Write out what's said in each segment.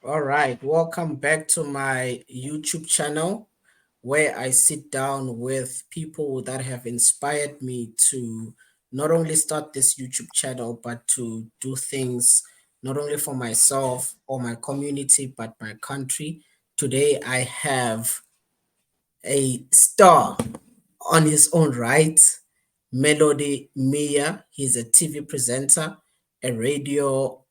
All right, welcome back to my YouTube channel where I sit down with people that have inspired me to not only start this YouTube channel, but to do things not only for myself or my community, but my country. Today, I have a star on his own right, Melody Miya. He's a TV presenter, a radio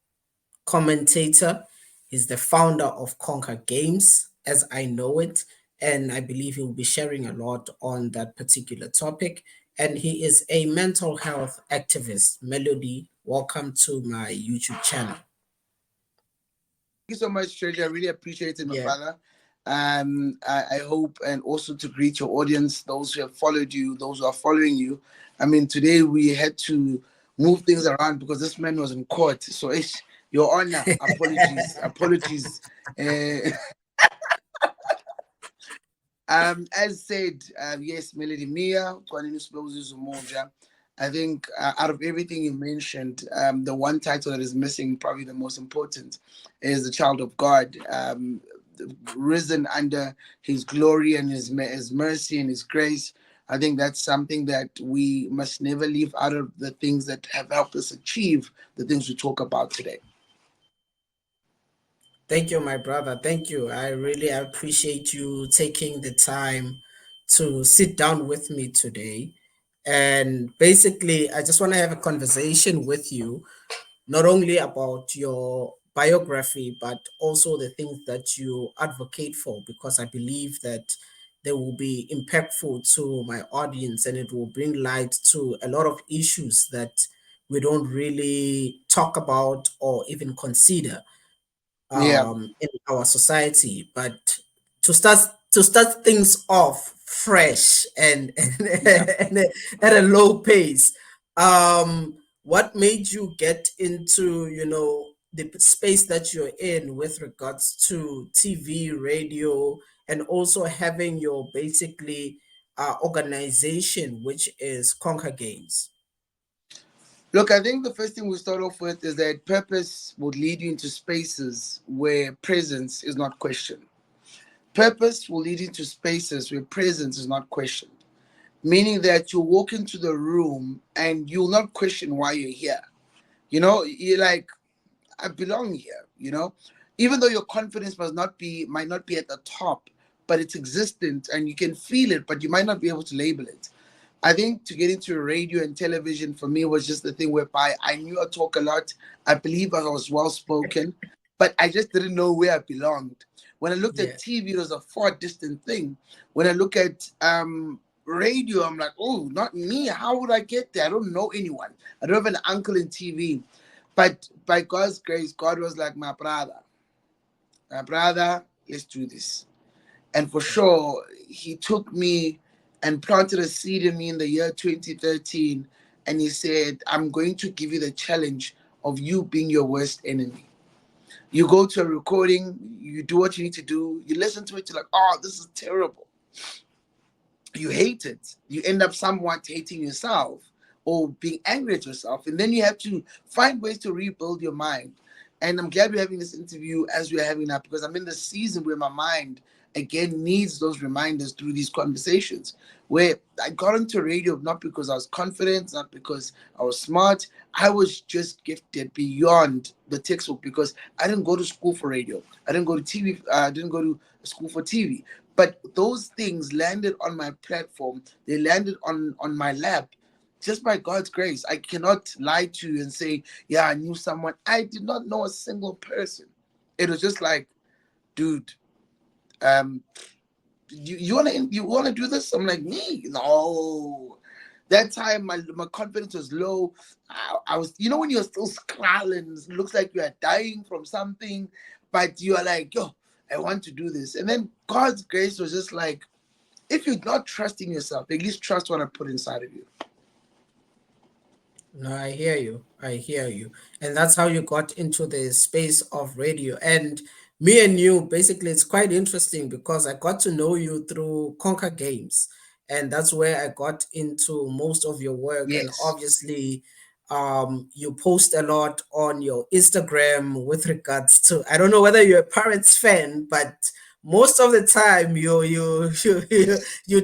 commentator. He's the founder of Conquer Games, as I know it, and I believe he'll be sharing a lot on that particular topic. And he is a mental health activist. Melody, welcome to my YouTube channel. Thank you so much, Treasure. I really appreciate it, my Yeah. brother. I hope, and also to greet your audience, those who have followed you, those who are following you. I mean, today we had to move things around because this man was in court. So, Your Honor, apologies, apologies. Uh, as said, yes, Melody Miya, Kwanini Sibusiso Zumoja. I think out of everything you mentioned, the one title that is missing, probably the most important, is the child of God, risen under His glory and His mercy and His grace. I think that's something that we must never leave out of the things that have helped us achieve the things we talk about today. Thank you, my brother. Thank you. I really appreciate you taking the time to sit down with me today. And basically, I just want to have a conversation with you not only about your biography, but also the things that you advocate for, because I believe that they will be impactful to my audience and it will bring light to a lot of issues that we don't really talk about or even consider Yeah, in our society. But to start things off fresh yeah. and at a low pace, what made you get into the space that you're in with regards to TV, radio, and also having your basically organization, which is Conquer Games? Look, I think the first thing we start off with is that purpose would lead you into spaces where presence is not questioned. Purpose will lead you into spaces where presence is not questioned, meaning that you walk into the room and you'll not question why you're here. You're like, I belong here, even though your confidence might not be at the top, but it's existent and you can feel it, but you might not be able to label it. I think to get into radio and television for me was just the thing whereby I knew I talk a lot. I believe I was well spoken, but I just didn't know where I belonged. When I looked at Yeah. TV, it was a far distant thing. When I look at radio, I'm like, oh, not me. How would I get there? I don't know anyone. I don't have an uncle in TV. But by God's grace, God was like, my brother, let's do this. And for sure, he took me and planted a seed in me in the year 2013. And he said, I'm going to give you the challenge of you being your worst enemy. You go to a recording, you do what you need to do, you listen to it, you're like, oh, this is terrible. You hate it. You end up somewhat hating yourself or being angry at yourself. And then you have to find ways to rebuild your mind. And I'm glad we're having this interview as we're having that because I'm in the season where my mind again needs those reminders through these conversations. Where I got into radio not because I was confident, not because I was smart. I was just gifted beyond the textbook because I didn't go to school for radio. I didn't go to TV. I didn't go to school for TV. But those things landed on my platform. They landed on my lap just by God's grace. I cannot lie to you and say, yeah, I knew someone. I did not know a single person. It was just like, dude, um, you wanna do this? I'm like, me? No. That time my confidence was low. I was, when you're still scrawling, it looks like you are dying from something, but you are like, yo, I want to do this. And then God's grace was just like, if you're not trusting yourself, at least trust what I put inside of you. No, I hear you. I hear you. And that's how you got into the space of radio. And me and you, basically, it's quite interesting because I got to know you through Conquer Games. And that's where I got into most of your work. And Yes. obviously, You post a lot on your Instagram with regards to, I don't know whether you're a Pirates fan, but most of the time you're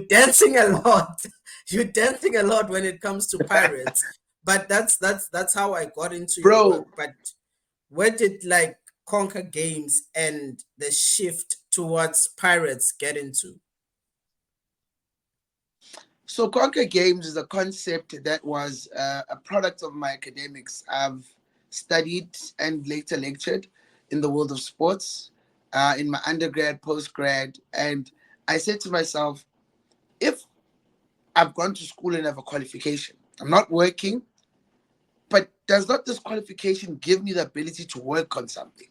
dancing a lot. You're dancing a lot when it comes to Pirates. But that's how I got into your work. Bro, But where did like Conquer Games and the shift towards Pirates get into? so Conquer Games is a concept that was a product of my academics. I've studied and later lectured in the world of sports in my undergrad, postgrad, and I said to myself, if I've gone to school and have a qualification, I'm not working, but does not this qualification give me the ability to work on something?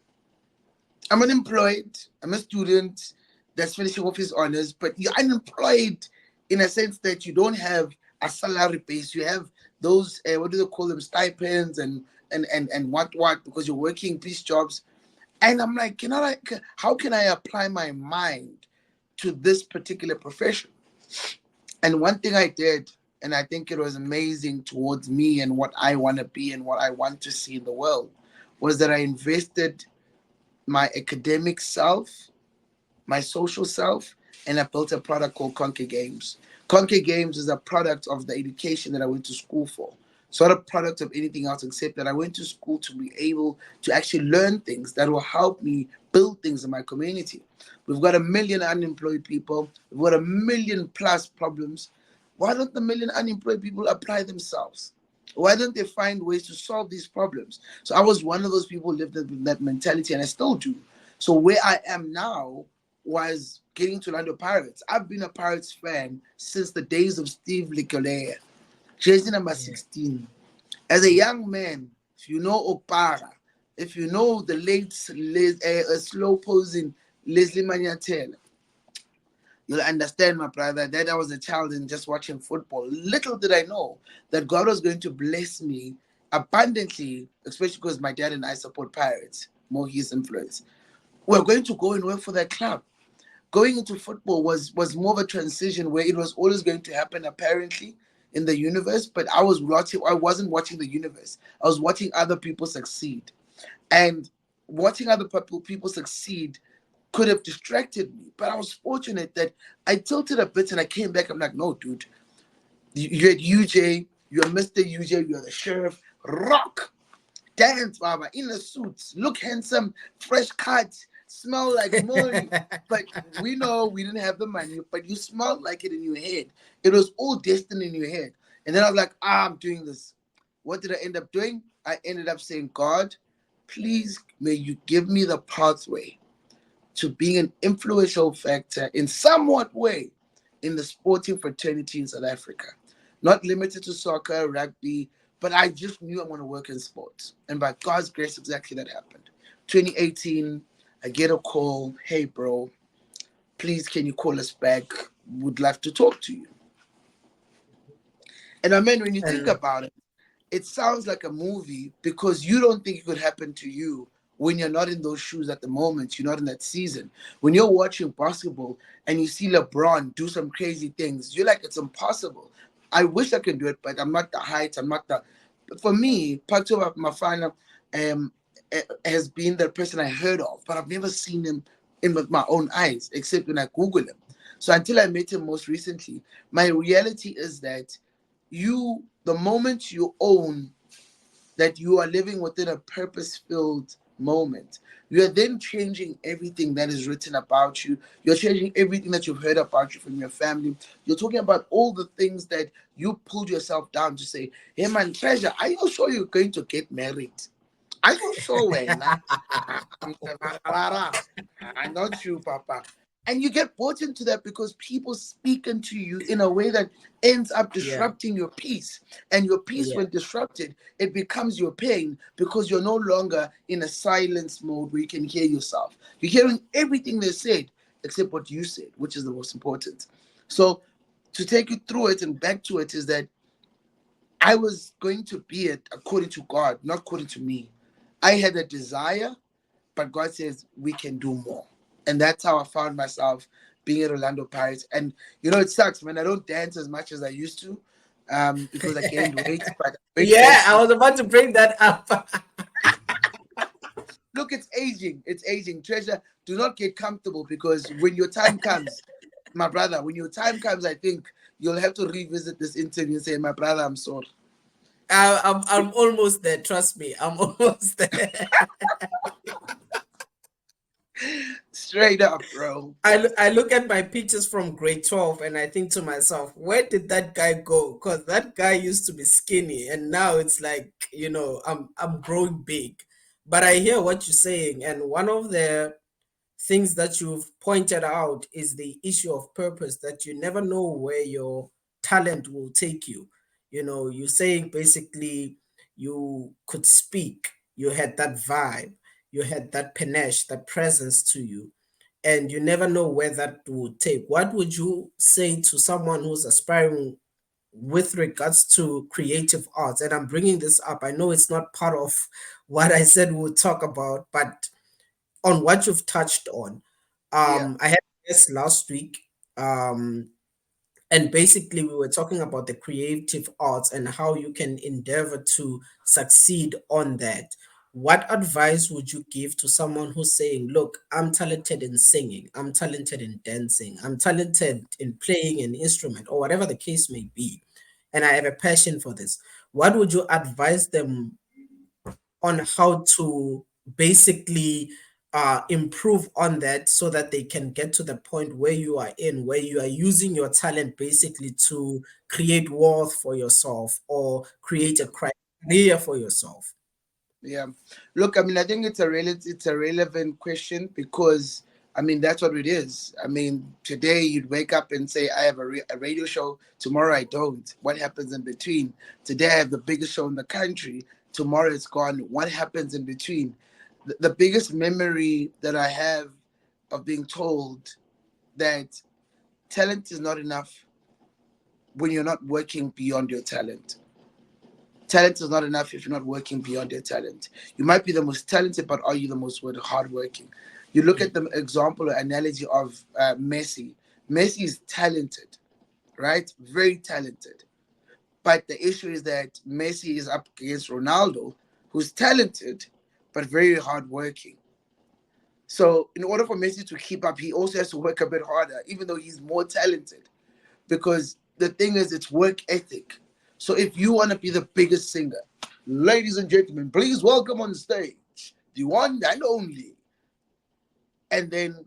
I'm unemployed. I'm a student that's finishing off his honors, but you're unemployed in a sense that you don't have a salary base. You have those what do they call them, stipends and what because you're working piece jobs. And I'm like, how can I apply my mind to this particular profession? And one thing I did, and I think it was amazing towards me and what I want to be and what I want to see in the world, was that I invested my academic self, my social self, and I built a product called Conquer Games. Conquer Games is a product of the education that I went to school for. It's not a product of anything else except that I went to school to be able to actually learn things that will help me build things in my community. We've got a million unemployed people. We've got a million plus problems. Why don't the million unemployed people apply themselves? Why don't they find ways to solve these problems? So I was one of those people who lived with that mentality, and I still do. So where I am now was getting to Orlando Pirates. I've been a Pirates fan since the days of Steve Licolea, jersey number Yeah, 16. As a young man, if you know Opara, if you know the late slow posing Leslie Maniatela, you'll understand, my brother, that I was a child and just watching football. Little did I know that God was going to bless me abundantly, especially because my dad and I support Pirates, more his influence. We're going to go and work for that club. Going into football was more of a transition where it was always going to happen apparently in the universe, but I wasn't watching the universe. I was watching other people succeed. And watching other people succeed could have distracted me. But I was fortunate that I tilted a bit and I came back. I'm like, no, dude, you're at UJ, you're Mr. UJ, you're the sheriff. Rock, dance, Baba, in a suit, look handsome, fresh cut, smell like money. But we know we didn't have the money, but you smelled like it in your head. It was all destined in your head. And then I was like, I'm doing this. What did I end up doing? I ended up saying, God, please may you give me the pathway to being an influential factor in somewhat way in the sporting fraternity in South Africa. Not limited to soccer, rugby, but I just knew I want to work in sports. And by God's grace, exactly that happened. 2018, I get a call, hey bro, please can you call us back? Would love to talk to you. And I mean, when you think and about it, it sounds like a movie because you don't think it could happen to you when you're not in those shoes at the moment. You're not in that season. When you're watching basketball and you see LeBron do some crazy things, you're like, it's impossible. I wish I could do it, but I'm not the height. I'm not the. But for me, Pato Mafana um, has been the person I heard of, but I've never seen him in with my own eyes, except when I Google him. So until I met him most recently, my reality is that the moment you own that you are living within a purpose filled moment, you are then changing everything that is written about you. You're changing everything that you've heard about you from your family. You're talking about all the things that you pulled yourself down to say, hey man, treasure, are you sure you're going to get married? Are you sure when? I'm not you, Papa. And you get bought into that because people speak into you in a way that ends up yeah, disrupting your peace. And your peace, yeah. when disrupted, it becomes your pain because you're no longer in a silence mode where you can hear yourself. You're hearing everything they said except what you said, which is the most important. So, to take you through it and back to it, is that I was going to be it according to God, not according to me. I had a desire, but God says we can do more. And that's how I found myself being at Orlando Pirates. And it sucks, man. I don't dance as much as I used to. because I gained weight, but I'm going Yeah, back I to was about to bring that up. look. It's aging. It's aging. Treasure. Do not get comfortable because when your time comes, my brother, when your time comes, I think you'll have to revisit this interview and say, my brother, I'm sorry. I'm almost there. Trust me, I'm almost there. Straight up, bro. I look at my pictures from grade 12 and I think to myself, where did that guy go? Because that guy used to be skinny and now it's like, I'm growing big. But I hear what you're saying, and one of the things that you've pointed out is the issue of purpose, that you never know where your talent will take you. You're saying basically you could speak, you had that vibe, you had that panache, that presence to you, and you never know where that would take. What would you say to someone who's aspiring with regards to creative arts? And I'm bringing this up. I know it's not part of what I said we'll talk about, but on what you've touched on. Yeah, I had a guest last week, um, and basically we were talking about the creative arts and how you can endeavor to succeed on that. What advice would you give to someone who's saying, look, I'm talented in singing, I'm talented in dancing, I'm talented in playing an instrument, or whatever the case may be, and I have a passion for this? What would you advise them on how to basically improve on that, so that they can get to the point where you are in, where you are using your talent basically to create wealth for yourself or create a career for yourself? yeah. Look, I mean, I think it's a relevant question because I mean that's what it is. I mean, today you'd wake up and say, I have a radio show. Tomorrow I don't. What happens in between? Today I have the biggest show in the country. Tomorrow it's gone. What happens in between? The biggest memory that I have of being told that talent is not enough when you're not working beyond your talent. Talent is not enough if you're not working beyond your talent. You might be the most talented, but are you the most hardworking? You look at Mm, the example or analogy of Messi. Messi is talented, right? Very talented. But the issue is that Messi is up against Ronaldo, who's talented, but very hardworking. So, in order for Messi to keep up, he also has to work a bit harder, even though he's more talented. Because the thing is, it's work ethic. So if you want to be the biggest singer, ladies and gentlemen, please welcome on stage the one and only. And then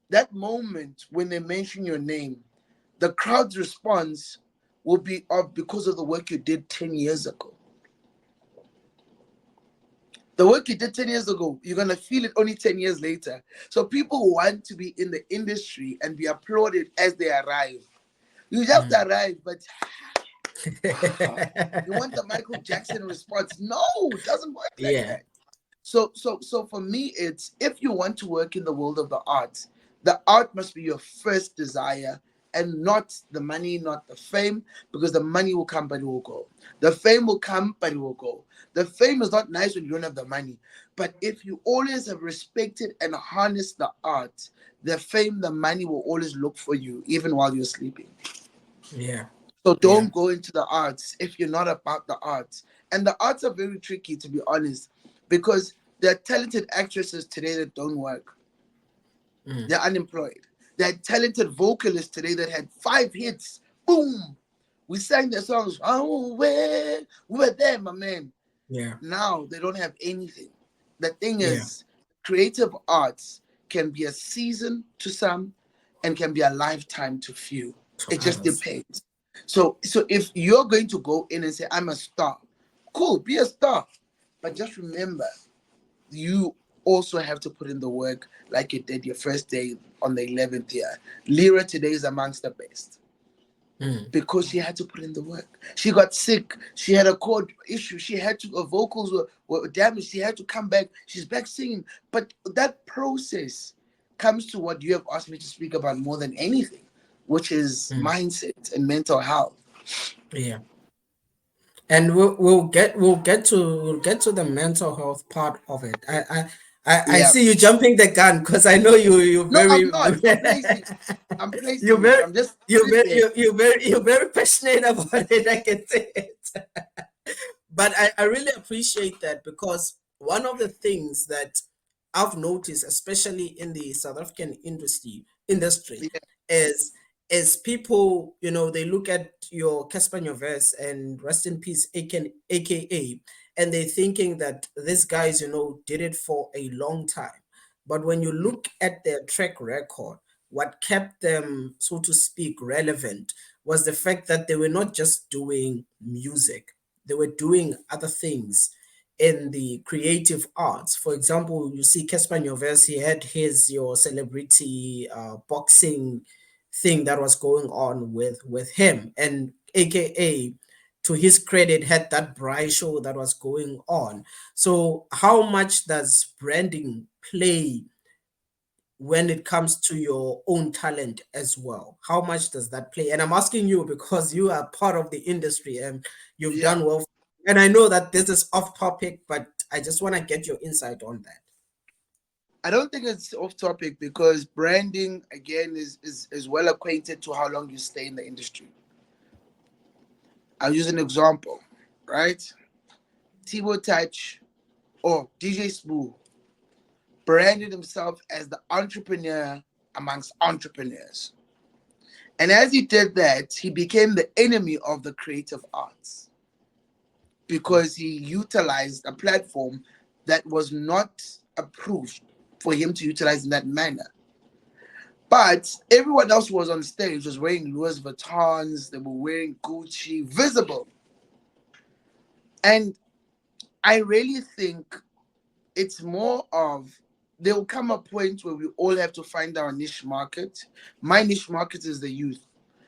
that moment when they mention your name, the crowd's response will be of because of the work you did 10 years ago. The work you did 10 years ago, you're going to feel it only 10 years later. So people want to be in the industry and be applauded as they arrive. You just mm. arrive, but you want the Michael Jackson response. No, it doesn't work like Yeah. that. So for me, it's if you want to work in the world of the art must be your first desire and not the money, not the fame, because the money will come but it will go. The fame will come but it will go. The fame is not nice when you don't have the money. But if you always have respected and harnessed the art, the fame, the money will always look for you, even while you're sleeping. Yeah. So Yeah. don't go into the arts if you're not about the arts. And the arts are very tricky, to be honest, because there are talented actresses today that don't work. Mm. They're unemployed. There are talented vocalists today that had 5 hits. Boom! We sang their songs. Oh, where we were there, my man. Yeah. Now they don't have anything. The thing Yeah. is, creative arts can be a season to some and can be a lifetime to few. To It just others. depends. So if you're going to go in and say, I'm a star, cool, be a star. But just remember, you also have to put in the work like you did your first day on the 11th year. Lyra today is amongst the best Mm. because she had to put in the work. She got sick. She had a cord issue. She had to, her vocals were damaged. She had to come back. She's back singing. But that process comes to what you have asked me to speak about more than anything, which is Mm. mindset and mental health. Yeah. And we'll get to the mental health part of it. I I Yeah. see you jumping the gun because I know you're No, I'm very not. I'm placing it. I'm you're placing it. very I'm just you're put it very there. you're very passionate about it. I can say it. But I really appreciate that because one of the things that I've noticed, especially in the South African industry, Yeah. is people, they look at your Casper Nyovest and rest in peace, AKA, and they're thinking that these guys, did it for a long time. But when you look at their track record, what kept them, so to speak, relevant was the fact that they were not just doing music, they were doing other things in the creative arts. For example, you see Casper Nyovest, he had your celebrity boxing thing that was going on with him, and AKA, to his credit, had that Braai show that was going on. So how much does branding play when it comes to your own talent as well? How much does that play? And I'm asking you because you are part of the industry and you've Yeah. done well. And I know that this is off topic, but I just want to get your insight on that. I don't think it's off topic because branding again is well acquainted to how long you stay in the industry. I'll use an example, right? Tibo Touch or DJ Smooth branded himself as the entrepreneur amongst entrepreneurs. And as he did that, he became the enemy of the creative arts because he utilized a platform that was not approved for him to utilize in that manner. But everyone else who was on stage was wearing Louis Vuittons, they were wearing Gucci, visible. And I really think it's more of there will come a point where we all have to find our niche market. My niche market is the youth.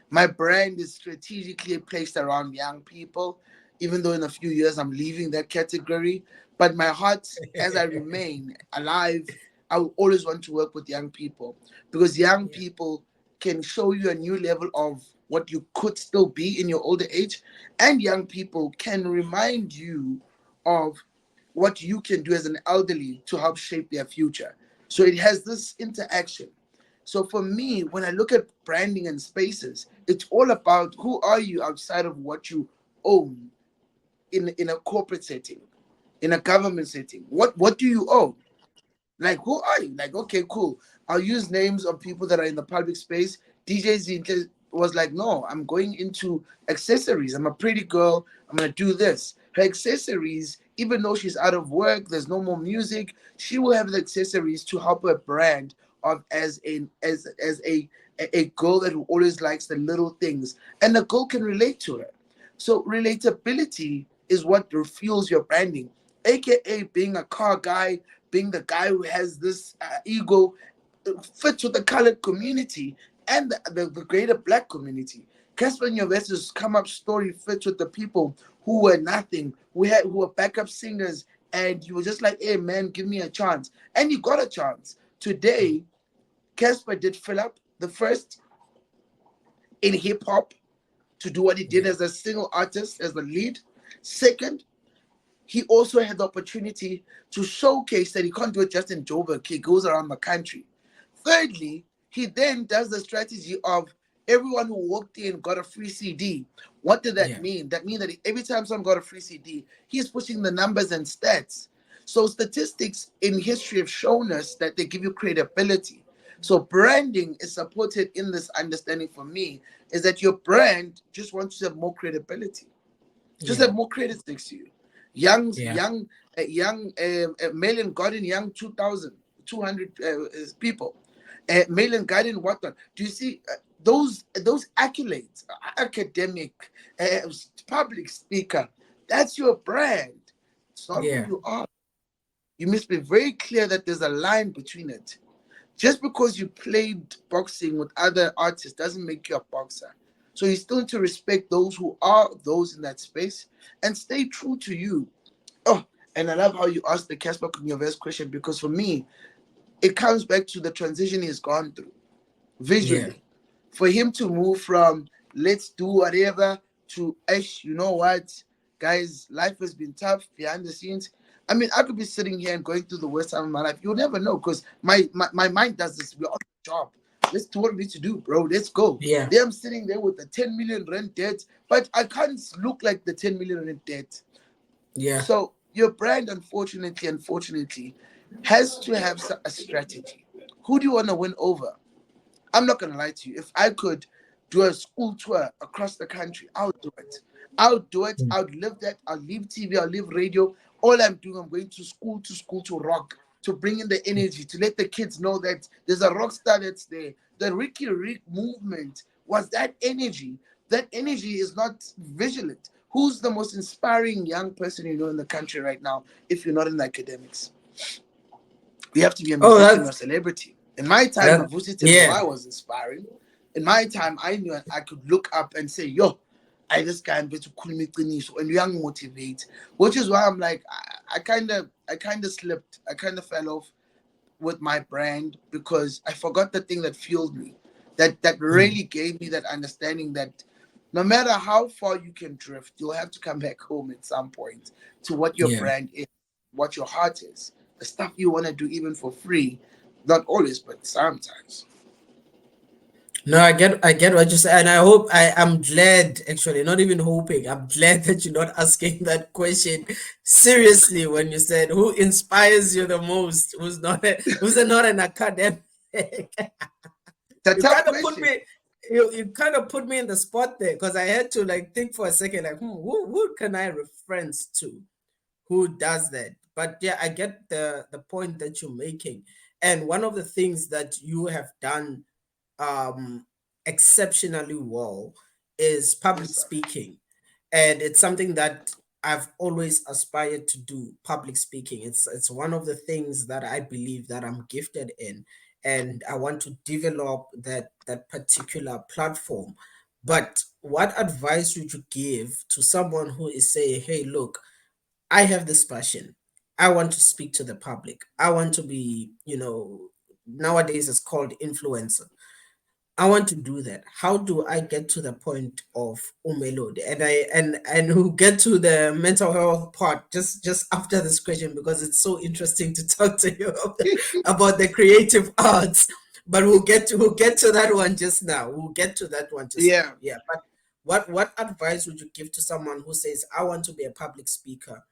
My brand is strategically placed around young people, even though in a few years I'm leaving that category. But my heart, as I remain alive, I will always want to work with young people because young Yeah, people can show you a new level of what you could still be in your older age, and young people can remind you of what you can do as an elderly to help shape their future. So it has this interaction. So for me, when I look at branding and spaces, it's all about who are you outside of what you own in a corporate setting, in a government setting. What do you own? Like, who are you? Like, okay, cool. I'll use names of people that are in the public space. DJ Zinhle was like, no, I'm going into accessories. I'm a pretty girl. I'm going to do this. Her accessories, even though she's out of work, there's no more music, she will have the accessories to help her brand of as a girl that always likes the little things. And the girl can relate to her. So relatability is what fuels your branding, aka being a car guy, being the guy who has this ego, fits with the colored community and the greater black community. Casper Nyovest's come up story fits with the people who were nothing, who were backup singers, and you were just like, hey man, give me a chance. And you got a chance. Today, Casper did fill up the first in hip hop to do what he did yeah, as a single artist, as the lead. Second, he also had the opportunity to showcase that he can't do it just in Joburg. He goes around the country. Thirdly, he then does the strategy of everyone who walked in got a free CD. What did that yeah, mean? That means that every time someone got a free CD, he's pushing the numbers and stats. So statistics in history have shown us that they give you credibility. So branding is supported in this understanding for me is that your brand just wants to have more credibility, just yeah, have more credit next to you. Young, yeah, Malin Garden, young 2,000, 200 people. Malin Garden, what not? Do you see those accolades? Academic, public speaker. That's your brand. It's not who yeah, you are. You must be very clear that there's a line between it. Just because you played boxing with other artists doesn't make you a boxer. So you still need to respect those who are those in that space and stay true to you. Oh, and I love how you asked the Casper Kunyovest question because for me, it comes back to the transition he's gone through yeah, visually. For him to move from let's do whatever to Ash, you know what, guys, life has been tough behind the scenes. I mean, I could be sitting here and going through the worst time of my life. You'll never know because my mind does this. We're on the job. Let's do what we need to do, bro. Let's go. Yeah. Then I'm sitting there with the 10 million rent debt, but I can't look like the 10 million rent debt. Yeah. So your brand, unfortunately, has to have a strategy. Who do you want to win over? I'm not gonna lie to you. If I could do a school tour across the country, I'll do it. I'll do it. Mm. I'll live that. I'll leave TV. I'll leave radio. All I'm doing, I'm going to school to rock, to bring in the energy, to let the kids know that there's a rock star that's there. The Ricky Rick movement was that energy. That energy is not vigilant. Who's the most inspiring young person you know in the country right now? If you're not in the academics, you have to be a Oh, musician or a celebrity. In my time, that Mavusi yeah. Tembua was inspiring. In my time, I knew I could look up and say, yo, I this guy I'm going to cool me and young motivate. Which is why I'm like, I kinda slipped. I kinda fell off with my brand because I forgot the thing that fueled me. That Mm. really gave me that understanding that no matter how far you can drift, you'll have to come back home at some point to what your Yeah. brand is, what your heart is, the stuff you want to do even for free. Not always, but sometimes. No, I get what you say, and I'm glad, actually, not even hoping. I'm glad that you're not asking that question seriously when you said who inspires you the most, who's not an academic. It's a You tough kind of put question. me you kind of put me in the spot there because I had to like think for a second, like, who can I reference to who does that? But yeah, I get the point that you're making. And one of the things that you have done um, exceptionally well is Yes, public sir. speaking. And it's something that I've always aspired to do, public speaking. It's one of the things that I believe that I'm gifted in, and I want to develop that particular platform. But what advice would you give to someone who is saying, "Hey, look, I have this passion. I want to speak to the public. I want to be, nowadays it's called influencer. I want to do that. How do I get to the point of Umelode? And we'll get to the mental health part just after this question because it's so interesting to talk to you about the creative arts. But we'll get to that one just now. We'll get to that one just now. Yeah. Yeah. But what advice would you give to someone who says, I want to be a public speaker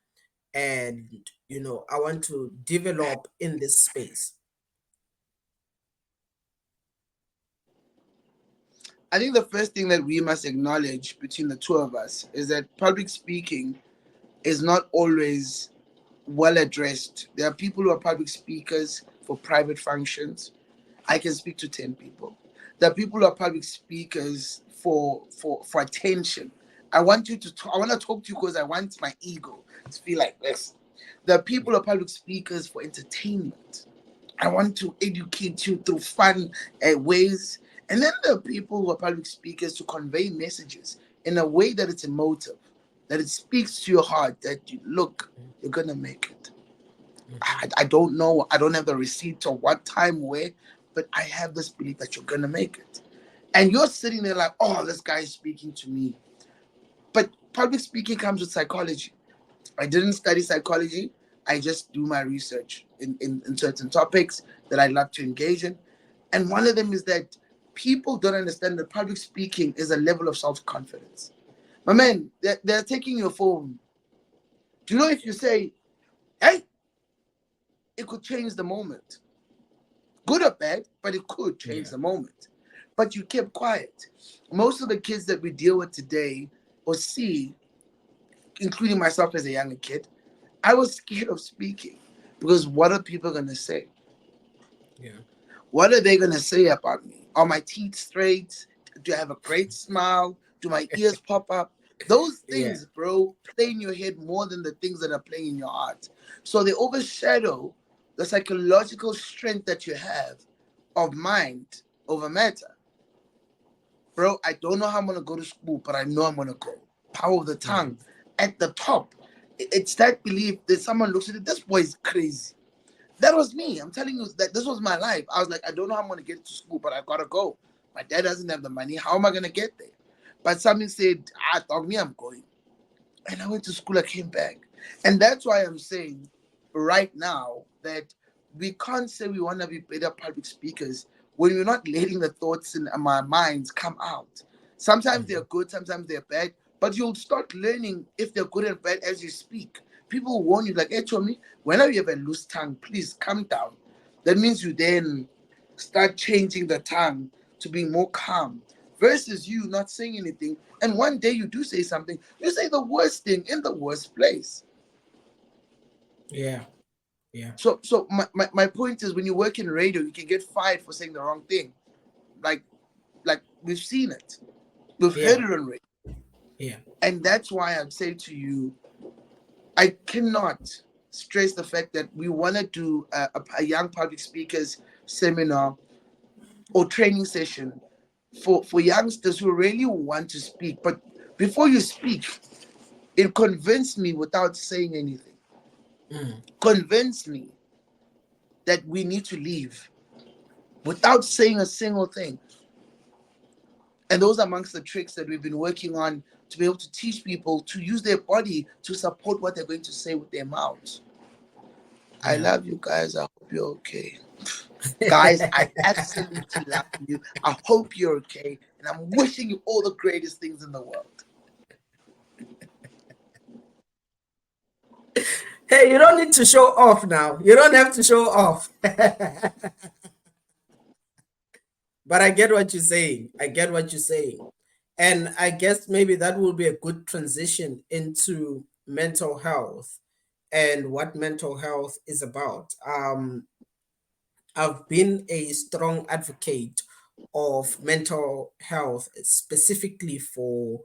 and I want to develop in this space? I think the first thing that we must acknowledge between the two of us is that public speaking is not always well addressed. There are people who are public speakers for private functions. I can speak to 10 people. There are people who are public speakers for attention. I want you to talk, I want to talk to you because I want my ego to feel like this. There are people who are public speakers for entertainment. I want to educate you through fun ways. And then there are people who are public speakers to convey messages in a way that it's emotive, that it speaks to your heart, that you look, you're going to make it. Mhm. I don't know. I don't have the receipt or what time, where, but I have this belief that you're going to make it. And you're sitting there like, oh, this guy is speaking to me. But public speaking comes with psychology. I didn't study psychology. I just do my research in certain topics that I love to engage in. And one of them is that people don't understand that public speaking is a level of self confidence. My man, they're taking your phone. Do you know if you say, hey, it could change the moment? Good or bad, but it could change Yeah. the moment. But you kept quiet. Most of the kids that we deal with today or see, including myself as a younger kid, I was scared of speaking because what are people going to say? Yeah. What are they going to say about me? Are my teeth straight? Do I have a great smile? Do my ears pop up? Those Yeah. things, bro, play in your head more than the things that are playing in your heart. So they overshadow the psychological strength that you have of mind over matter. Bro, I don't know how I'm going to go to school, but I know I'm going to go. Power of the Yeah. tongue at the top. It's that belief that someone looks at it, this boy is crazy. That was me. I'm telling you that this was my life. I was like, I don't know how I'm gonna get to school, but I gotta go. My dad doesn't have the money. How am I gonna get there? But something said, dog me, I'm going. And I went to school, I came back. And that's why I'm saying, right now that we can't say we want to be better public speakers when we're not letting the thoughts in our minds come out. Sometimes they're Mhm. good, sometimes they're bad, but you'll start learning if they're good and bad as you speak. People warn you, like, hey, Tommy, whenever you have a loose tongue, please calm down. That means you then start changing the tongue to be more calm versus you not saying anything. And one day you do say something, you say the worst thing in the worst place. Yeah, yeah, So my point is when you work in radio, you can get fired for saying the wrong thing. Like like we've seen it. We've heard yeah, it on radio. yeah, And that's why I'd say to you, I cannot stress the fact that we want to do a young public speakers seminar or training session for youngsters who really want to speak. But before you speak, it convinced me without saying anything. mm, Convince me that we need to leave without saying a single thing. And those are amongst the tricks that we've been working on to be able to teach people to use their body to support what they're going to say with their mouths. I yeah. love you guys. I hope you're okay. Guys, I absolutely love you. I hope you're okay. And I'm wishing you all the greatest things in the world. Hey, you don't need to show off now. You don't have to show off. But I get what you're saying. I get what you're saying. And I guess maybe that will be a good transition into mental health and what mental health is about. I've been a strong advocate of mental health, specifically for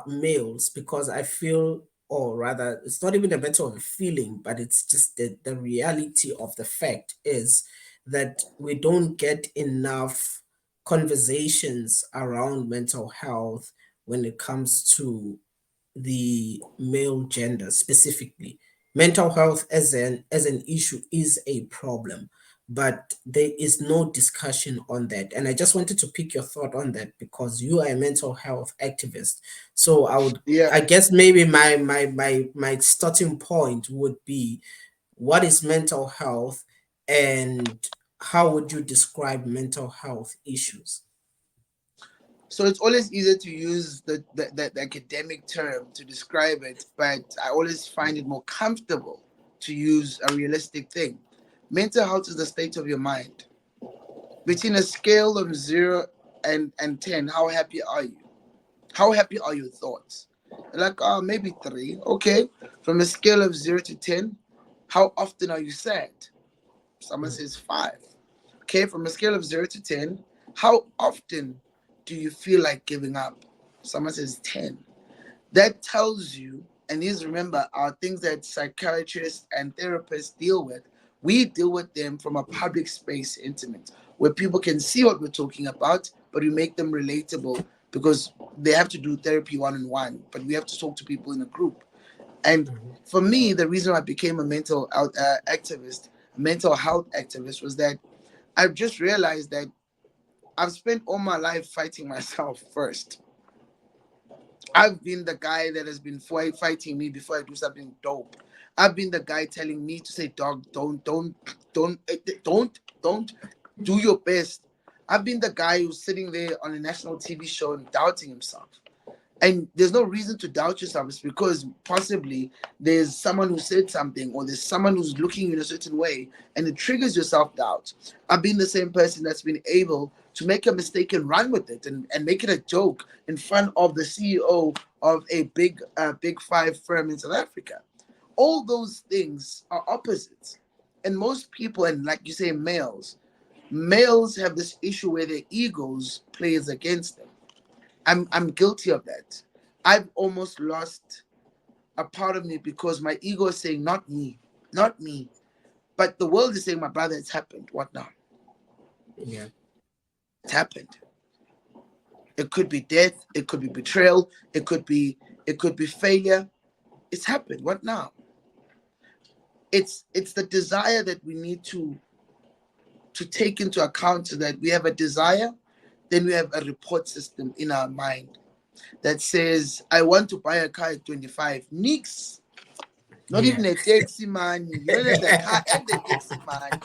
males, because I feel, or rather, it's not even a matter of a feeling, but it's just the reality of the fact is that we don't get enough conversations around mental health when it comes to the male gender specifically. Mental health as an issue is a problem, but there is no discussion on that. And I just wanted to pick your thought on that because you are a mental health activist. So Yeah. I guess maybe my starting point would be, what is mental health and how would you describe mental health issues? So it's always easier to use the academic term to describe it, but I always find it more comfortable to use a realistic thing. Mental health is the state of your mind. Between a scale of 0 and 10, how happy are you? How happy are your thoughts? Like, maybe 3. Okay. From a scale of 0 to 10, how often are you sad? Someone Mm, says 5. Okay. From a scale of 0 to 10, how often do you feel like giving up? Someone says 10. That tells you, and these, remember, are things that psychiatrists and therapists deal with. We deal with them from a public space intimate where people can see what we're talking about, but we make them relatable because they have to do therapy one on one, but we have to talk to people in a group. And mhm, for me, the reason I became a activist, a mental health activist, was that I've just realized that I've spent all my life fighting myself first. I've been the guy that has been fighting me before I do something dope. I've been the guy telling me to say, "Dog, don't do your best." I've been the guy who's sitting there on a national TV show and doubting himself. And there's no reason to doubt yourself. It's because possibly there's someone who said something or there's someone who's looking in a certain way and it triggers your self-doubt. I've been the same person that's been able to make a mistake and run with it and make it a joke in front of the CEO of a big five firm in South Africa. All those things are opposites. And most people, and like you say, males have this issue where their egos plays against them. I'm guilty of that. I've almost lost a part of me because my ego is saying, not me, not me. But the world is saying, my brother, it's happened. What now? yeah. It's happened. It could be death, it could be betrayal, it could be failure. It's happened. What now? It's the desire that we need to take into account, so that we have a desire, then we have a report system in our mind that says, I want to buy a car at 25. Nix. Not Yeah. even a taxi money. You don't have the car and the taxi money.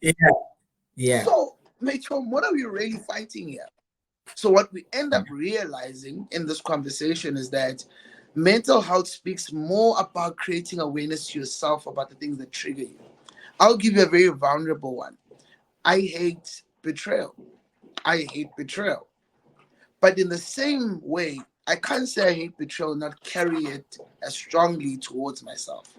Yeah. Yeah. So, Mitchell, what are we really fighting here? So, what we end up realizing in this conversation is that mental health speaks more about creating awareness to yourself about the things that trigger you. I'll give you a very vulnerable one. I hate betrayal. I hate betrayal. But in the same way, I can't say I hate betrayal and not carry it as strongly towards myself.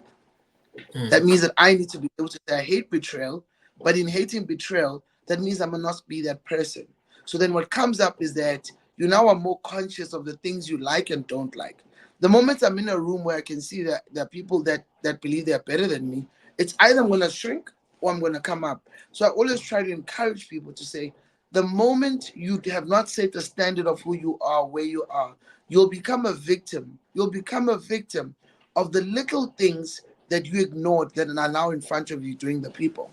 That Mm. means that I need to be able to say I hate betrayal, but in hating betrayal, that means I must not be that person. So then what comes up is that you now are more conscious of the things you like and don't like. The moment I'm in a room where I can see that there are people that believe they are better than me, it's either I'm gonna shrink or I'm gonna come up. So I always try to encourage people to say, the moment you have not set the standard of who you are, where you are, you'll become a victim. You'll become a victim of the little things that you ignored that are now in front of you during the people.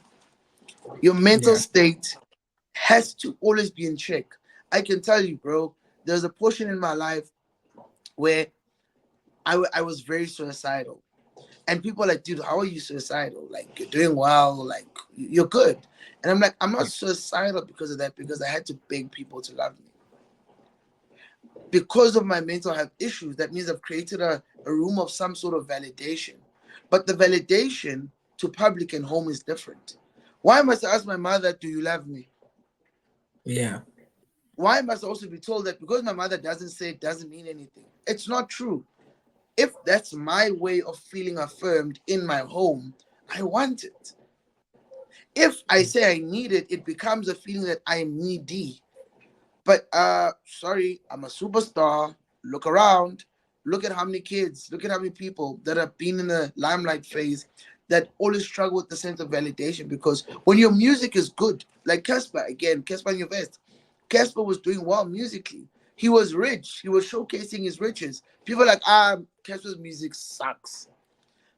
Your mental Yeah. state has to always be in check. I can tell you, bro, there's a portion in my life where I was very suicidal. And people are like, dude, how are you suicidal? Like, you're doing well, like, you're good. And I'm like, I'm not suicidal because of that, because I had to beg people to love me. Because of my mental health issues, that means I've created a room of some sort of validation. But the validation to public and home is different. Why must I ask my mother, do you love me? Yeah. Why must I also be told that because my mother doesn't say it doesn't mean anything? It's not true. If that's my way of feeling affirmed in my home, I want it. If I say I need it, it becomes a feeling that I am needy. But sorry, I'm a superstar. Look around. Look at how many kids, look at how many people that have been in the limelight phase that always struggle with the sense of validation, because when your music is good, like Casper, again, Casper in your vest, Casper was doing well musically. He was rich. He was showcasing his riches. People are like, Casper's music sucks.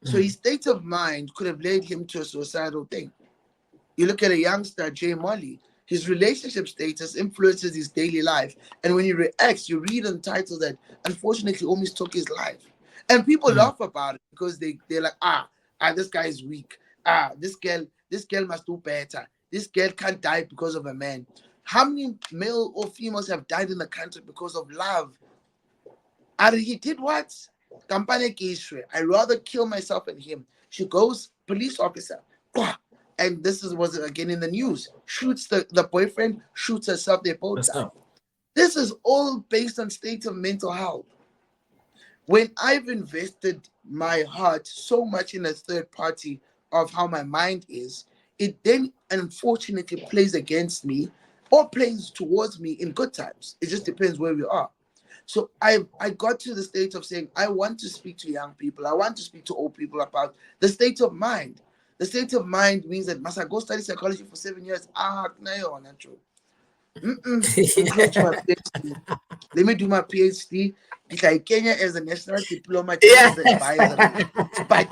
So his Mm. state of mind could have led him to a suicidal thing. You look at a youngster, Jay Molly, his relationship status influences his daily life. And when he reacts, you read in the title that unfortunately almost took his life. And people Mm. laugh about it because they're like, this guy is weak. This girl must do better. This girl can't die because of a man. How many male or females have died in the country because of love? And he did what? Campane Kishwe. I rather kill myself than him. She goes, police officer. Wah! And this was again in the news. Shoots the boyfriend, shoots herself, they both What's die. up? This is all based on state of mental health. When I've invested my heart so much in a third party of how my mind is, it then unfortunately plays against me or plays towards me in good times. It just depends where we are. So I got to the state of saying I want to speak to young people. I want to speak to old people about the state of mind. The state of mind means that must I go study psychology for 7 years? No, not true. I'm close to my PhD. Let me do my PhD. Because Kenya as a national diploma Yeah. justice advisory. But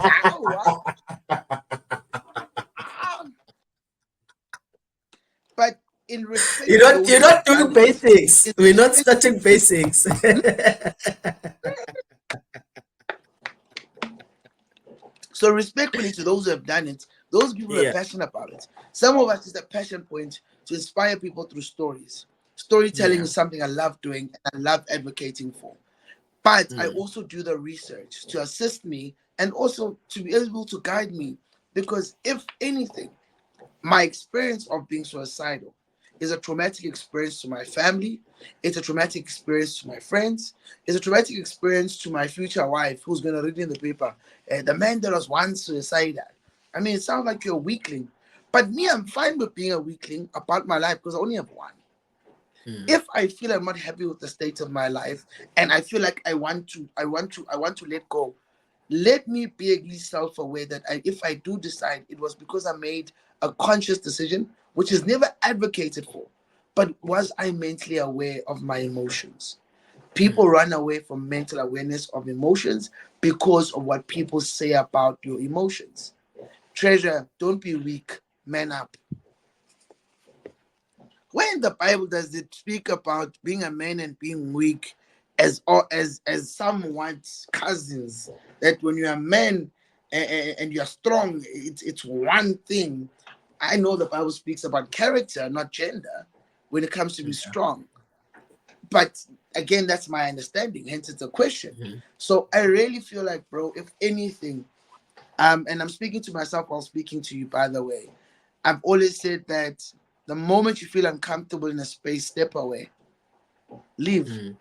but in respect to those You're who have not done doing it, basics. in We're not respect starting basics. So respectfully to those who have done it, those people who are Yeah. passionate about it. Some of us is a passion point to inspire people through stories. Storytelling Yeah. is something I love doing and I love advocating for. But I Mm. also do the research to assist me and also to be able to guide me. Because if anything, my experience of being suicidal is a traumatic experience to my family. It's a traumatic experience to my friends. It's a traumatic experience to my future wife who's going to read in the paper. The man that was once suicidal. I mean, it sounds like you're a weakling. But me, I'm fine with being a weakling about my life because I only have one. Mm. If I feel I'm not happy with the state of my life and I feel like I want to let go, let me be at least self-aware that if I do decide, it was because I made a conscious decision, which is never advocated for. But was I mentally aware of my emotions? People Mm. run away from mental awareness of emotions because of what people say about your emotions. Treasure, don't be weak, man up. Where in the Bible does it speak about being a man and being weak as or as somewhat cousins? That when you're a man and you're strong, it's one thing. I know the Bible speaks about character, not gender, when it comes to be Yeah. strong. But again, that's my understanding. Hence, it's a question. Mhm. So I really feel like, bro, if anything, and I'm speaking to myself while speaking to you, by the way. I've always said that the moment you feel uncomfortable in a space, step away, leave. Mm.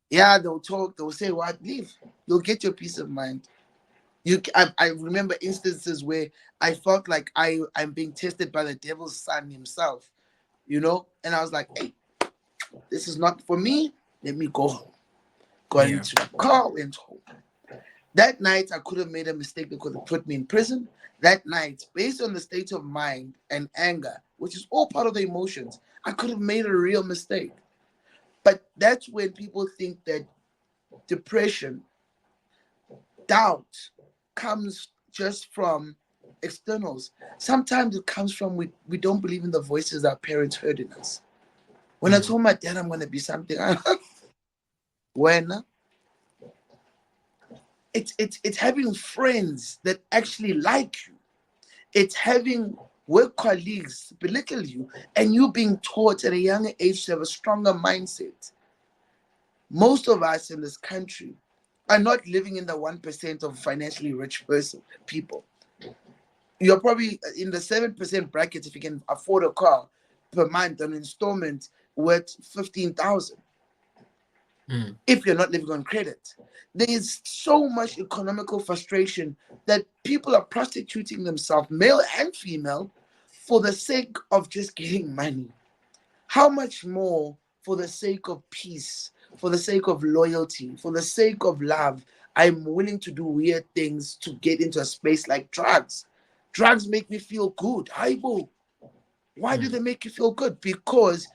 Yeah, they'll talk, they'll say what, leave. You'll get your peace of mind. I remember instances where I felt like I'm being tested by the devil's son himself, and I was like, hey, this is not for me. Let me go home. Got Yeah. into the car, went home. That night, I could have made a mistake that could have put me in prison. That night, based on the state of mind and anger, which is all part of the emotions, I could have made a real mistake. But that's when people think that depression, doubt, comes just from externals. Sometimes it comes from we don't believe in the voices our parents heard in us. When I Mm. told my dad I'm going to be something, when it's having friends that actually like you. It's having work colleagues belittle you and you being taught at a younger age to have a stronger mindset. Most of us in this country are not living in the 1% of financially rich people. You're probably in the 7% bracket if you can afford a car per month, an installment worth 15,000 Mm. if you're not living on credit. There is so much economical frustration that people are prostituting themselves, male and female, for the sake of just getting money. How much more for the sake of peace, for the sake of loyalty, for the sake of love? I'm willing to do weird things to get into a space like drugs. Drugs make me feel good. Aibo. Why do Mm. they make you feel good? Because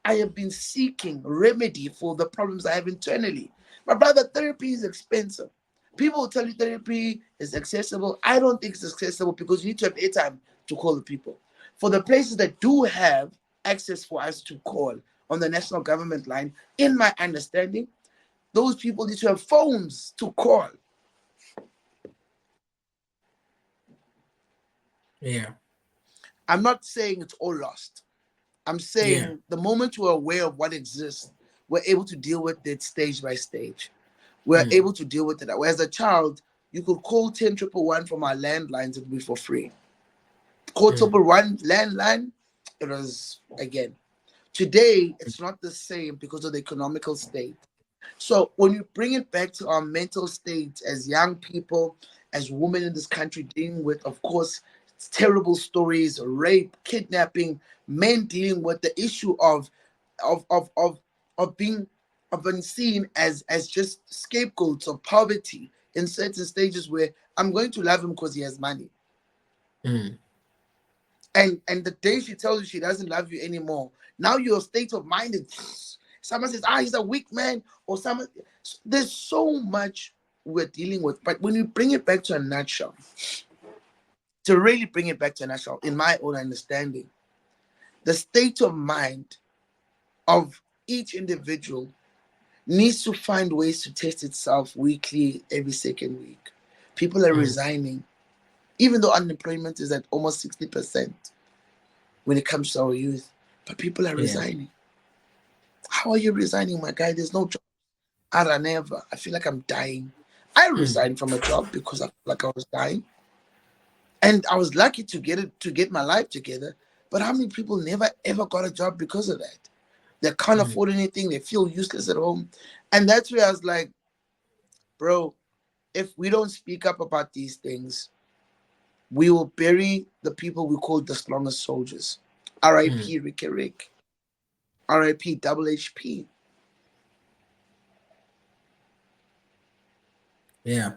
I have been seeking remedy for the problems I have internally. My brother, therapy is expensive. People will tell you therapy is accessible. I don't think it's accessible because you need to have airtime to call the people. For the places that do have access for us to call on the national government line, in my understanding, those people need to have phones to call. Yeah. I'm not saying it's all lost. I'm Yeah. saying the moment we're aware of what exists, we're able to deal with it stage by stage. We're Mm. able to deal with it. Whereas a child, you could call 10 111 from our landlines, it would be for free. Call Mm. 111 landline, it was again. Today, it's not the same because of the economical state. So when you bring it back to our mental state as young people, as women in this country dealing with, of course, terrible stories, rape, kidnapping, men dealing with the issue of of of of being seen as just scapegoats of poverty in certain stages where I'm going to love him because he has money. Mm. And the day she tells you she doesn't love you anymore, now your state of mind is someone says, he's a weak man, or someone there's so much we're dealing with. But when you bring it back to a nutshell, to really bring it back to a nutshell, in my own understanding, the state of mind of each individual needs to find ways to test itself weekly, every second week. People are Mm. resigning, even though unemployment is at almost 60% when it comes to our youth. But people are Yeah. resigning. How are you resigning, my guy? There's no job. I never. I feel like I'm dying. I Mm. resigned from a job because I felt like I was dying. And I was lucky to get my life together. But how many people never ever got a job because of that? They can't Mm. afford anything, they feel useless at home. And that's where I was like, bro, if we don't speak up about these things, we will bury the people we call the strongest soldiers. Mm. R.I.P. Ricky Rick. R.I.P. Double HP. Yeah.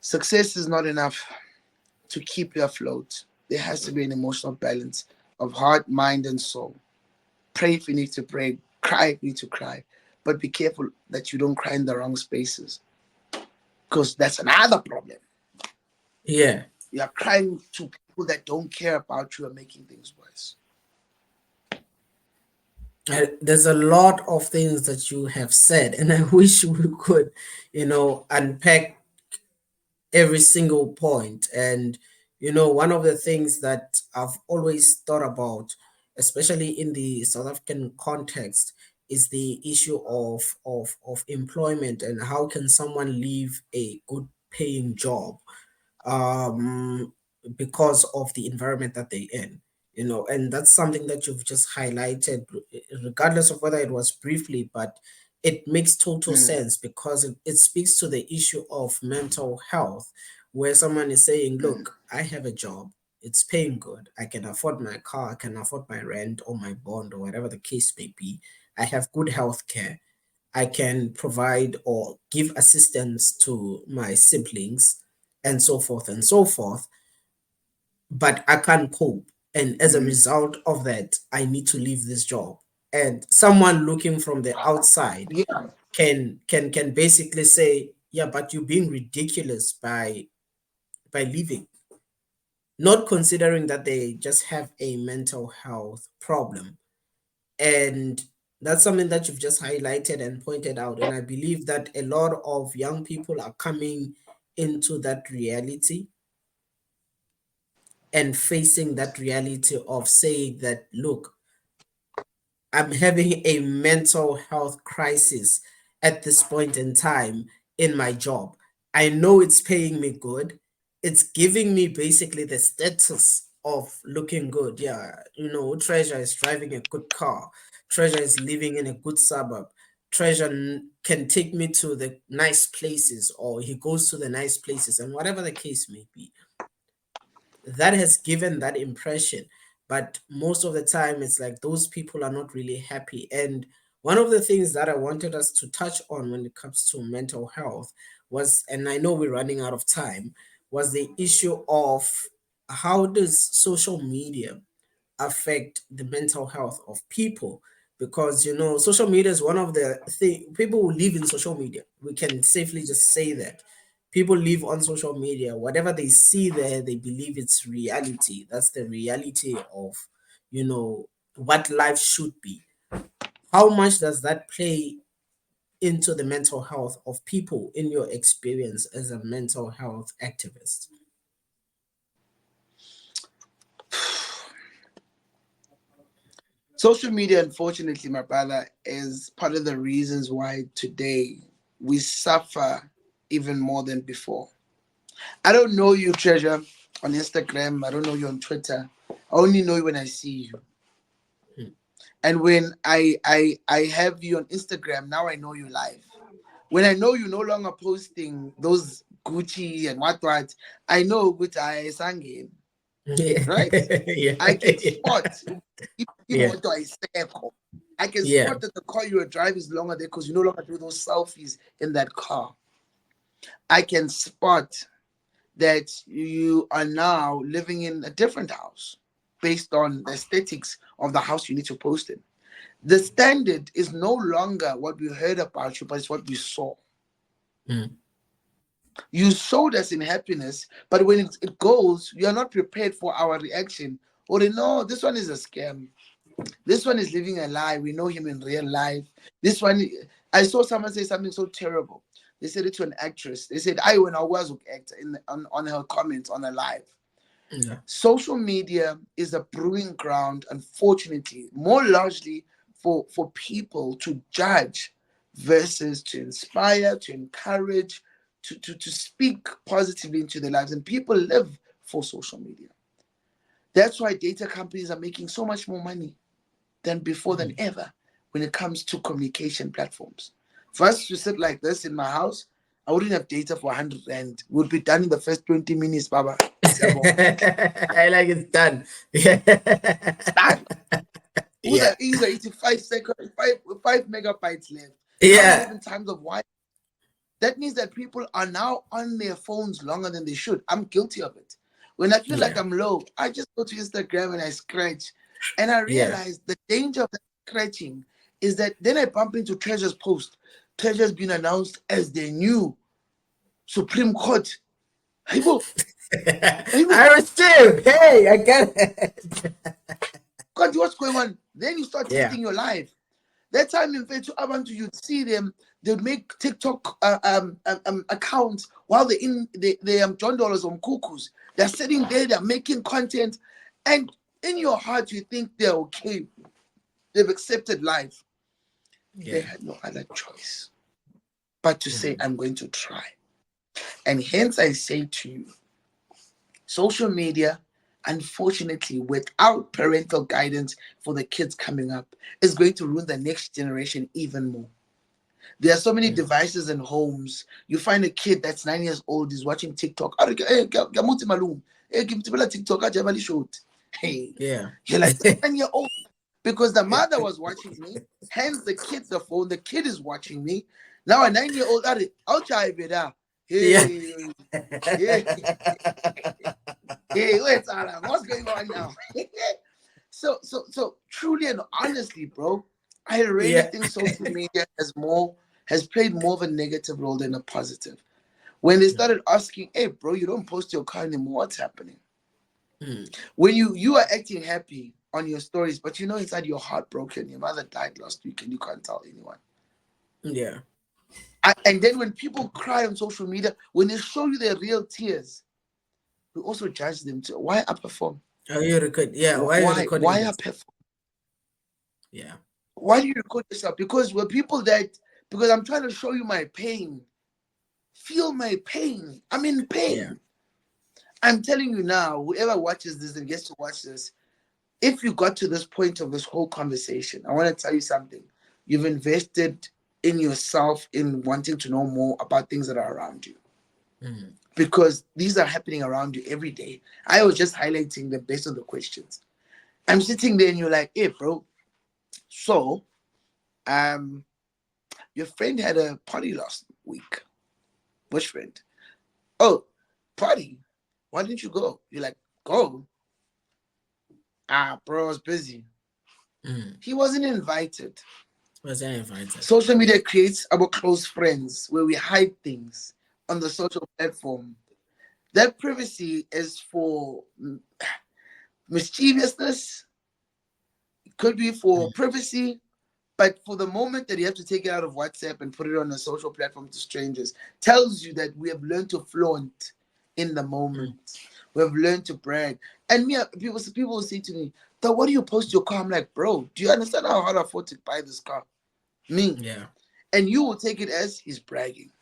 Success is not enough to keep you afloat. There has to be an emotional balance of heart, mind, and soul. Pray if you need to pray, cry if you need to cry. But be careful that you don't cry in the wrong spaces because that's another problem. Yeah. You are crying to people that don't care about you and making things worse. There's a lot of things that you have said, and I wish we could, unpack every single point. And one of the things that I've always thought about, especially in the South African context, is the issue of employment, and how can someone leave a good paying job um, because of the environment that they're in. And that's something that you've just highlighted, regardless of whether it was briefly, but it makes total Mm, sense, because it speaks to the issue of mental health, where someone is saying, mm, look, I have a job, it's paying good, I can afford my car, I can afford my rent or my bond or whatever the case may be, I have good health care, I can provide or give assistance to my siblings, and so forth and so forth, but I can't cope. And as a mm. result of that, I need to leave this job. And someone looking from the outside Yeah, can basically say, yeah, but you're being ridiculous by leaving, not considering that they just have a mental health problem. And that's something that you've just highlighted and pointed out. And I believe that a lot of young people are coming into that reality and facing that reality of saying that, look, I'm having a mental health crisis at this point in time in my job. I know it's paying me good. It's giving me basically the status of looking good. Yeah, Treasure is driving a good car. Treasure is living in a good suburb. Treasure can take me to the nice places, or he goes to the nice places, and whatever the case may be, that has given that impression. But most of the time it's like those people are not really happy. And one of the things that I wanted us to touch on when it comes to mental health was, and I know we're running out of time, was the issue of how does social media affect the mental health of people. Because social media is one of the thing, people who live in social media, we can safely just say that people live on social media. Whatever they see there, they believe it's reality. That's the reality of what life should be. How much does that play into the mental health of people, in your experience as a mental health activist? social media, unfortunately, my brother, is part of the reasons why today we suffer even more than before. I don't know you, Treasure, on Instagram. I don't know you on Twitter. I only know you when I see you. Hmm. And when I have you on Instagram, now I know you live. When I know you no longer posting those Gucci and what, I know which I sangin, Yeah. right? I can Yeah. spot if Yeah. imoto ayisekho. I can Yeah. spot that the car you were driving is longer there because you no longer do those selfies in that car. I can spot that you are now living in a different house based on the aesthetics of the house you need to post in. The standard is no longer what we heard about you, but it's what we saw. Mm. You showed us in happiness, but when it goes, you are not prepared for our reaction. Or no, this one is a scam. This one is living a lie. We know him in real life. This one, I saw someone say something so terrible. They said it to an actress. They said, "I when I was act on her comments on her live." Yeah. Social media is a brewing ground, unfortunately, more largely for people to judge versus to inspire, to encourage, to speak positively into their lives. And people live for social media. That's why data companies are making so much more money than before than Mm. ever when it comes to communication platforms. For us to sit like this in my house, I wouldn't have data for 100 Rand. We'll be done in the first 20 minutes, Baba. I like it's done. Yeah. It's done. Who's Yeah. that? Either 85 seconds, 5 megabytes left. How many Yeah. even times of why? That means that people are now on their phones longer than they should. I'm guilty of it. When I feel like Yeah. I'm low, I just go to Instagram and I scratch. And I Yeah. realize the danger of that scratching is that then I bump into Treasure's post. Treasure's been announced as the new Supreme Court. Hey, bro, hey, bro, I received. Hey, I get it. God, what's going on? Then you start Yeah. testing your life. That time in fact, to Abantu, you'd see them, they'd make TikTok accounts while they John Dollars on cuckoos. They're sitting there, they're making content, and in your heart you think they're okay. They've accepted life. They Yeah. had no other choice but to say, Mm. I'm going to try. And hence I say to you, social media, unfortunately, without parental guidance for the kids coming up, is going to ruin the next generation even more. There are so many Mm. devices in homes. You find a kid that's 9 years old is watching TikTok. "Ah, hey, Gamuti Malum. Hey, give me TikTok. I just showed." Hey, Yeah. you're like 9 year old because the mother was watching me. Hands the kid the phone. The kid is watching me. Now a 9 year old, I'll try it. Yeah. Hey, hey, hey, wait, Alan, what's going on now? So truly and honestly, bro, I really Yeah. think social media has played more of a negative role than a positive. When they started asking, "Hey, bro, you don't post your car anymore. What's happening?" Mm. When you are acting happy on your stories, but you know inside your heart broken, your mother died last week, and you can't tell anyone. Yeah. And then when people cry on social media, when they show you their real tears, we also judge them too. Why I perform? Are you record? Yeah. Why are you recording Why I this? perform? Yeah. Why do you record yourself? Because we're people that because I'm trying to show you my pain. Feel my pain. I'm in Yeah. pain. I'm telling you now, whoever watches this and gets to watch this, if you got to this point of this whole conversation, I want to tell you something. You've invested in yourself in wanting to know more about things that are around you. Mm. Because these are happening around you every day. I was just highlighting them based on the questions. I'm sitting there and you're like, "Hey, bro, so um your friend had a party last week. Which friend? Oh, party. Why didn't you go?" You're like, "Go? Ah, bro, I was busy." Mm. He wasn't invited. Was I invited? Social media creates our close friends where we hide things on the social platform. That privacy is for mischievousness, it could be for Mm. privacy, but for the moment that you have to take it out of WhatsApp and put it on a social platform to strangers, tells you that we have learned to flaunt in the Mm. moment. We have learned to brag. And me, people will say to me, "Though, what do you post your car?" I'm like, "Bro, do you understand how hard I fought to buy this car?" Me. Yeah. And you will take it as he's bragging.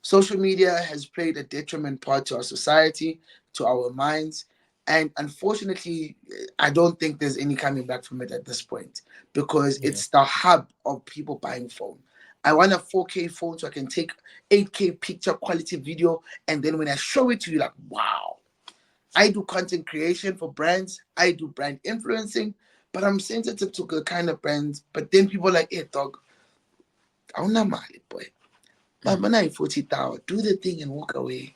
Social media has played a detriment part to our society, to our minds, and unfortunately, I don't think there's any coming back from it at this point because Yeah. it's the hub of people buying phone. I want a 4K phone so I can take 8K picture quality video, and then when I show it to you, like, wow. I do content creation for brands. I do brand influencing, but I'm sensitive to the kind of brands. But then people are like, "Hey, dog, I don't know, boy. But Mm. when I 40,000, do the thing and walk away.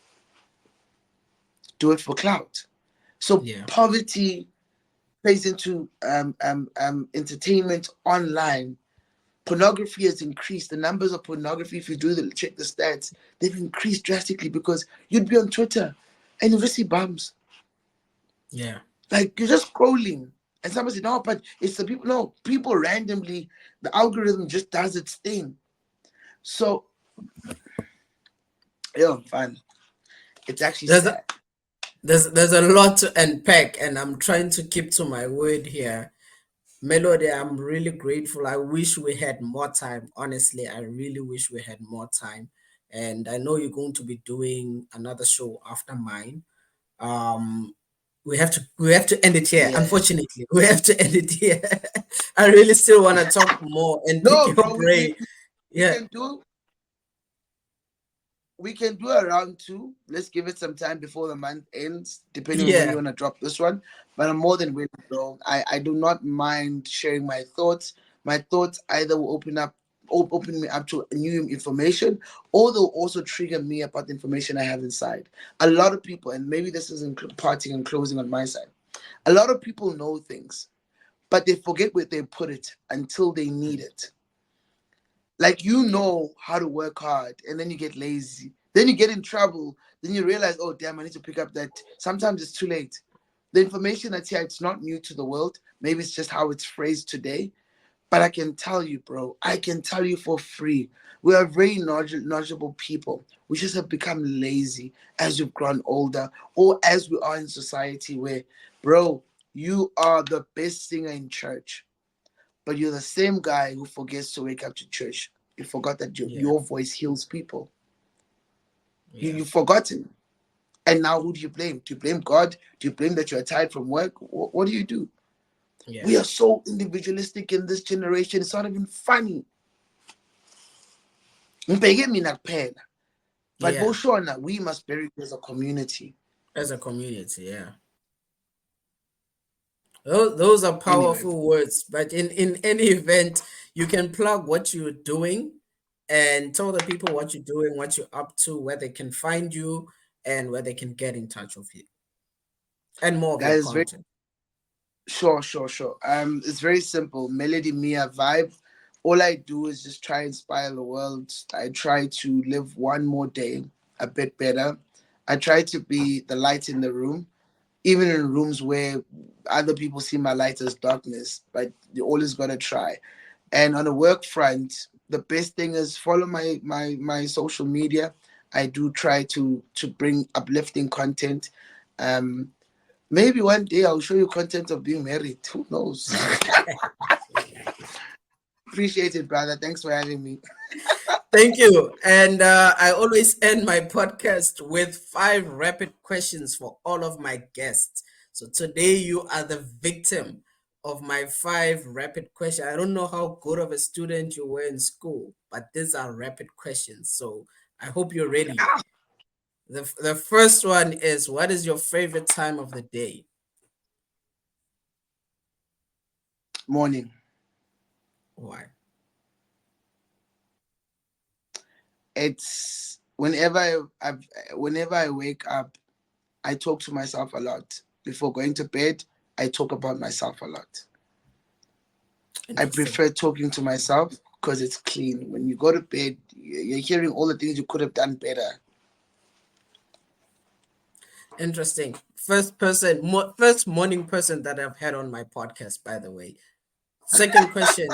Do it for clout." So Yeah. poverty plays into entertainment online. Pornography has increased. The numbers of pornography, if you check the stats, they've increased drastically because you'd be on Twitter and you just see bums. Yeah. Like you're just scrolling. And somebody said, "No, but it's the people." No, people randomly, the algorithm just does its thing. So, yeah, fun. It's actually There's a, sad. there's a lot to unpack, and I'm trying to keep to my word here. Melody, I'm really grateful. I wish we had more time. Honestly, I really wish we had more time. And I know you're going to be doing another show after mine. Um, we have to end it here. Yeah. Unfortunately, we have to end it here. I really still want to talk more and pick No, your bro, brain. we Yeah, can do a round two. Let's give it some time before the month ends, depending on when you yeah, want to drop this one. But I'm more than willing, bro. I do not mind sharing my thoughts. My thoughts either will open me up to new information, or they'll also trigger me about the information I have inside. A lot of people, and maybe this is parting and closing on my side. A lot of people know things, but they forget where they put it until they need it. Like you yeah, know how to work hard and then you get lazy. Then you get in trouble. Then you realize, "Oh damn, I need to pick up that." Sometimes it's too late. The information that's here, it's not new to the world. Maybe it's just how it's phrased today. But I can tell you, bro, I can tell you for free. We are very knowledgeable people. We just have become lazy as we've grown older or as we are in society where, bro, you are the best singer in church, but you're the same guy who forgets to wake up to church. You forgot that Yeah. your voice heals people. Yeah. You've forgotten. And now who do you blame? Do you blame God? Do you blame that you're tired from work? What do you do? Yeah. We are so individualistic in this generation. It's not even funny. Ngibheke mina kuphela. But Yeah. Boshona, we must bury it as a community. As a community, yeah. Those are Anyway, powerful words, but in any event, you can plug what you're doing and tell the people what you're doing, what you're up to, where they can find you, and where they can get in touch with you, and more of your guys, very content. sure. It's very simple. Melody Miya vibe. All I do is just try and inspire the world. I try to live one more day a bit better. I try to be the light in the room, even in rooms where other people see my light as darkness. But you always gotta try. And on the work front, the best thing is follow my social media. I do try to bring uplifting content. Um, Maybe one day I'll show you content of being married. Who knows? Appreciate it, brother. Thanks for having me. Thank you. And I always end my podcast with 5 rapid questions for all of my guests. So today you are the victim of my 5 rapid questions. I don't know how good of a student you were in school, but these are rapid questions. So I hope you're ready. Ah, The first one is, what is your favorite time of the day? morning. Why? It's whenever I wake up, I talk to myself a lot. Before going to bed, I talk about myself a lot. I Interesting. prefer talking to myself because it's clean. When you go to bed, you're hearing all the things you could have done better. Interesting. First morning person that I've had on my podcast, by the way. Second question.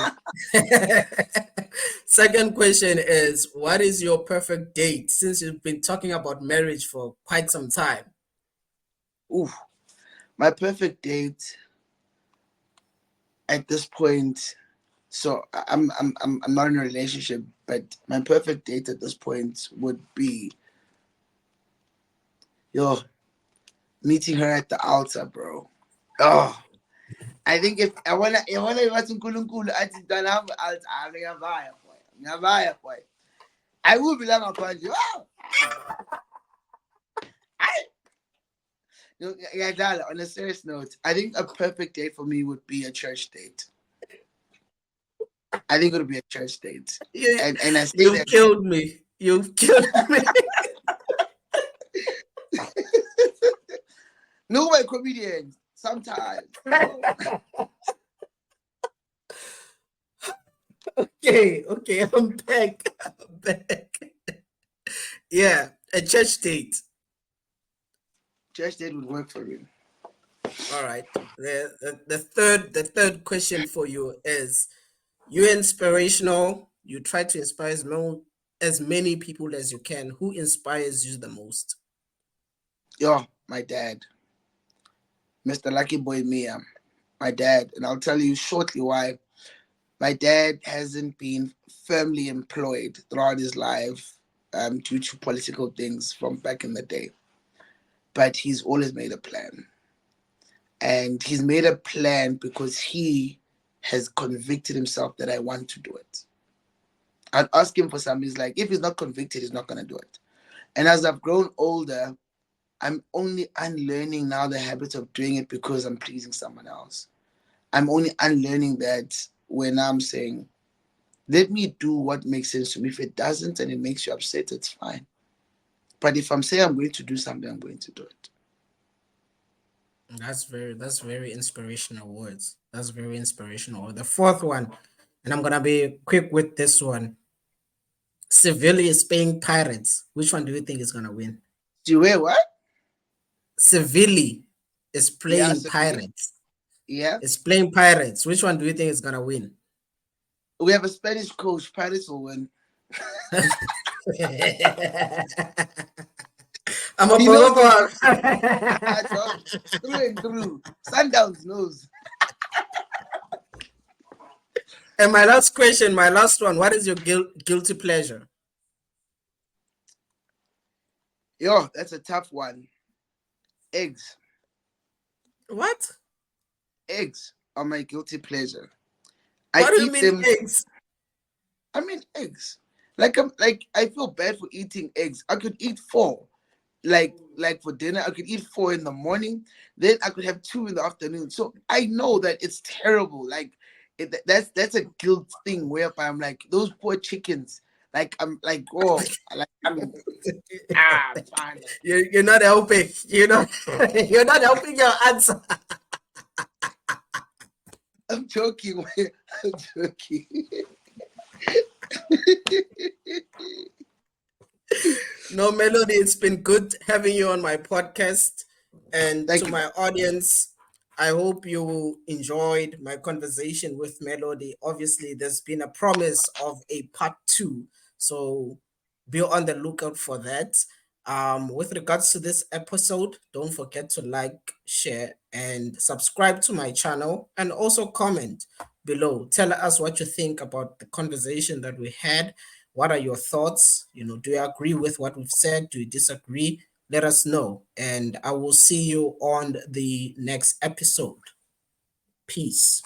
Second question is, what is your perfect date? Since you've been talking about marriage for quite some time. Ooh, my perfect date at this point. So I'm not in a relationship, but my perfect date at this point would be yo meeting her at the altar, bro. Oh, I think if I wanna iwathi uNkulunkulu athi mntanami altar ngiyavaya boy. Ngiyavaya boy. I will be like ngaphandle. Wow. I yeah, darling, on a serious note, I think a perfect date for me would be a church date. I think it would be a church date. You, And I say you've that killed me. You've killed me. no way comedians sometimes, you know. Okay, okay, I'm back. I'm back. Yeah, a church date. Church date would work for me. All right. The third question for you is, you're inspirational. You try to inspire as many people as you can. Who inspires you the most? Yo, my dad, Mr. Lucky Boy Mia, my dad, and I'll tell you shortly why. My dad hasn't been firmly employed throughout his life due to political things from back in the day, but he's always made a plan. And he's made a plan because he has convicted himself that I want to do it. I'd ask him for something. He's like, if he's not convicted, he's not going to do it. And as I've grown older, I'm only unlearning now the habit of doing it because I'm pleasing someone else. I'm only unlearning that when I'm saying, let me do what makes sense to me. If it doesn't and it makes you upset, it's fine. But if I'm saying I'm going to do something, I'm going to do it. That's very inspirational words. That's very inspirational. The fourth one, and I'm gonna be quick with this one. Seville is playing Pirates. Which one do you think is gonna win? Do you wear what? Seville is Yeah, playing civilian. Pirates. Yeah. It's playing Pirates. Which one do you think is gonna win? We have a Spanish coach. Paris will win. I'm a He knows the Bogobon. game. Dog, through and through. Sundowns knows. And my last question, my last one. What is your guilty pleasure? Yo, that's a tough one. Eggs. What? Eggs are my guilty pleasure. I What do you eat mean them. eggs? I mean eggs. Like I feel bad for eating eggs. I could eat four. Like for dinner, I could eat four in the morning. Then I could have two in the afternoon. So I know that it's terrible. Like that's a guilt thing whereby I'm like those poor chickens. Like I'm like oh like I'm fine. You're not helping. You're not helping your answer. I'm joking. I'm joking. No, Melody, it's been good having you on my podcast. And Thank to you, bro. my audience, I hope you enjoyed my conversation with Melody. Obviously, there's been a promise of a part two. So be on the lookout for that. With regards to this episode, don't forget to like, share, and subscribe to my channel and also comment below. Tell us what you think about the conversation that we had. What are your thoughts? Do you agree with what we've said? Do you disagree? Let us know. And I will see you on the next episode. Peace.